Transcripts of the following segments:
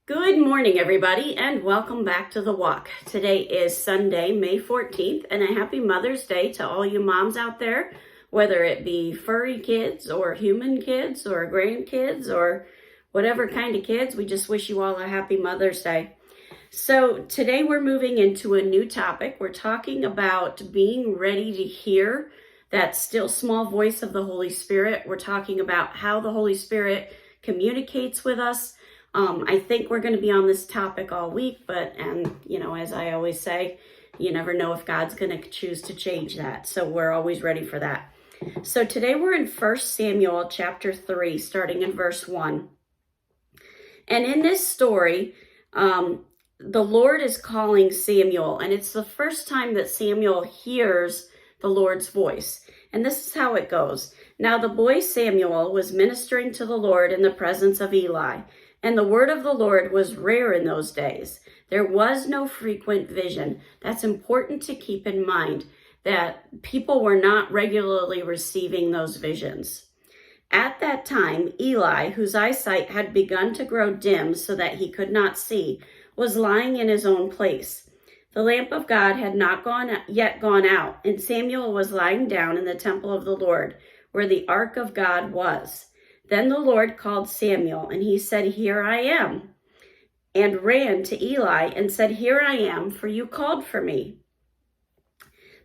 Good morning, everybody, and welcome back to The Walk. Today is Sunday, May 14th, and a happy Mother's Day to all you moms out there, whether it be furry kids or human kids or grandkids or whatever kind of kids. We just wish you all a happy Mother's Day. So today we're moving into a new topic. We're talking about being ready to hear that still small voice of the Holy Spirit. We're talking about how the Holy Spirit communicates with us. I think we're going to be on this topic all week, but as I always say, you never know if God's going to choose to change that. So we're always ready for that. So today we're in 1 Samuel chapter 3, starting in verse 1. And in this story, the Lord is calling Samuel, and it's the first time that Samuel hears the Lord's voice. And this is how it goes. Now the boy Samuel was ministering to the Lord in the presence of Eli. And the word of the Lord was rare in those days. There was no frequent vision. That's important to keep in mind, that people were not regularly receiving those visions. At that time, Eli, whose eyesight had begun to grow dim so that he could not see, was lying in his own place. The lamp of God had not yet gone out, and Samuel was lying down in the temple of the Lord, where the ark of God was. Then the Lord called Samuel, and he said, "Here I am," and ran to Eli and said, "Here I am, for you called for me."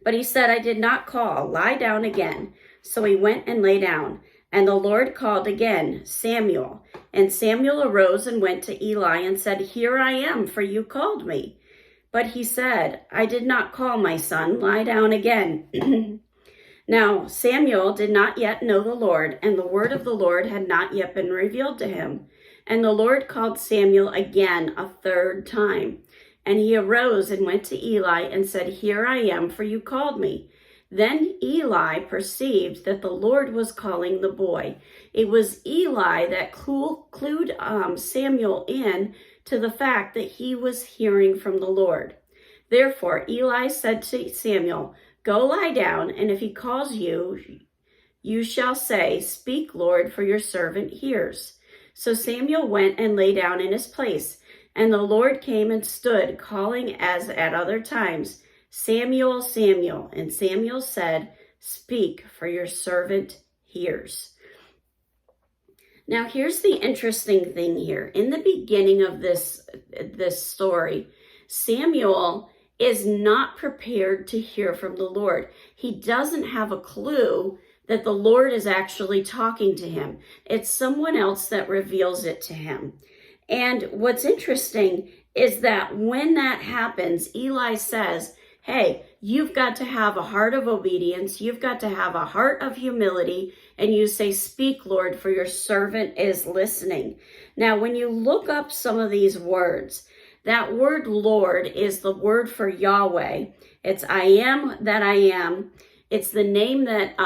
But he said, "I did not call. Lie down again." So he went and lay down. And the Lord called again, "Samuel." And Samuel arose and went to Eli and said, "Here I am, for you called me." But he said, "I did not call, my son. Lie down again." Now Samuel did not yet know the Lord, and the word of the Lord had not yet been revealed to him. And the Lord called Samuel again a third time. And he arose and went to Eli and said, "Here I am, for you called me." Then Eli perceived that the Lord was calling the boy. It was Eli that clued Samuel in to the fact that he was hearing from the Lord. Therefore Eli said to Samuel, "Go lie down, and if he calls you, you shall say, 'Speak, Lord, for your servant hears.'" So Samuel went and lay down in his place, and the Lord came and stood, calling as at other times, "Samuel, Samuel." And Samuel said, "Speak, for your servant hears." Now here's the interesting thing here. In the beginning of this story, Samuel is not prepared to hear from the Lord. He doesn't have a clue that the Lord is actually talking to him. It's someone else that reveals it to him. And what's interesting is that when that happens, Eli says, "Hey, you've got to have a heart of obedience. You've got to have a heart of humility." And you say, "Speak, Lord, for your servant is listening." Now, when you look up some of these words, that word Lord is the word for Yahweh. It's I am that I am. It's the name that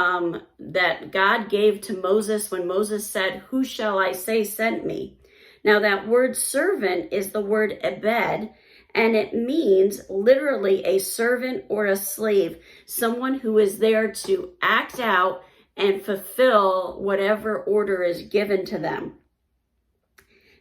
God gave to Moses when Moses said, "Who shall I say sent me?" Now that word servant is the word Ebed, and it means literally a servant or a slave, someone who is there to act out and fulfill whatever order is given to them.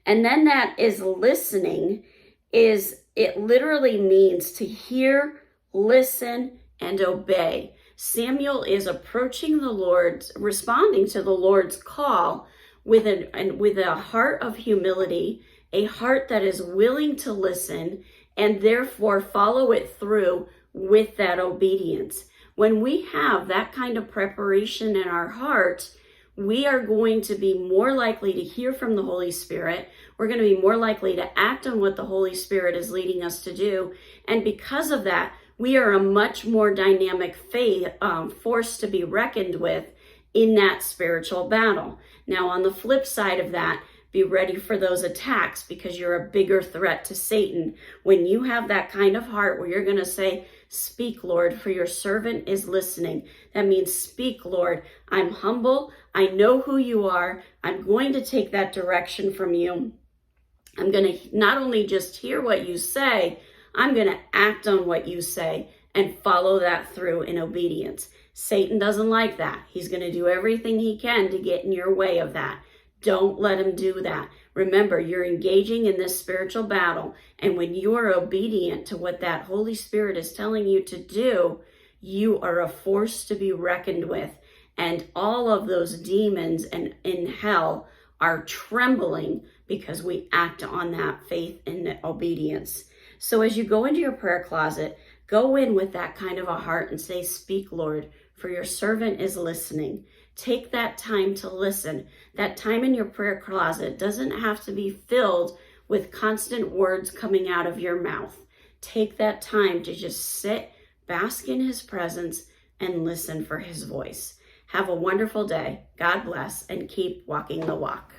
And then that is listening. It literally means to hear, listen, and obey. Samuel is approaching the Lord's, responding to the Lord's call with a heart of humility, a heart that is willing to listen, and therefore follow it through with that obedience. When we have that kind of preparation in our heart, we are going to be more likely to hear from the Holy Spirit. We're going to be more likely to act on what the Holy Spirit is leading us to do. And because of that, we are a much more dynamic force to be reckoned with in that spiritual battle. Now, on the flip side of that, be ready for those attacks, because you're a bigger threat to Satan. When you have that kind of heart where you're going to say, "Speak, Lord, for your servant is listening." That means, "Speak, Lord. I'm humble. I know who you are. I'm going to take that direction from you. I'm going to not only just hear what you say, I'm going to act on what you say and follow that through in obedience." Satan doesn't like that. He's going to do everything he can to get in your way of that. Don't let him do that. Remember, you're engaging in this spiritual battle. And when you are obedient to what that Holy Spirit is telling you to do, you are a force to be reckoned with. And all of those demons in hell are trembling because we act on that faith and obedience. So as you go into your prayer closet, go in with that kind of a heart and say, "Speak, Lord, for your servant is listening." Take that time to listen. That time in your prayer closet doesn't have to be filled with constant words coming out of your mouth. Take that time to just sit, bask in his presence, and listen for his voice. Have a wonderful day. God bless, and keep walking the walk.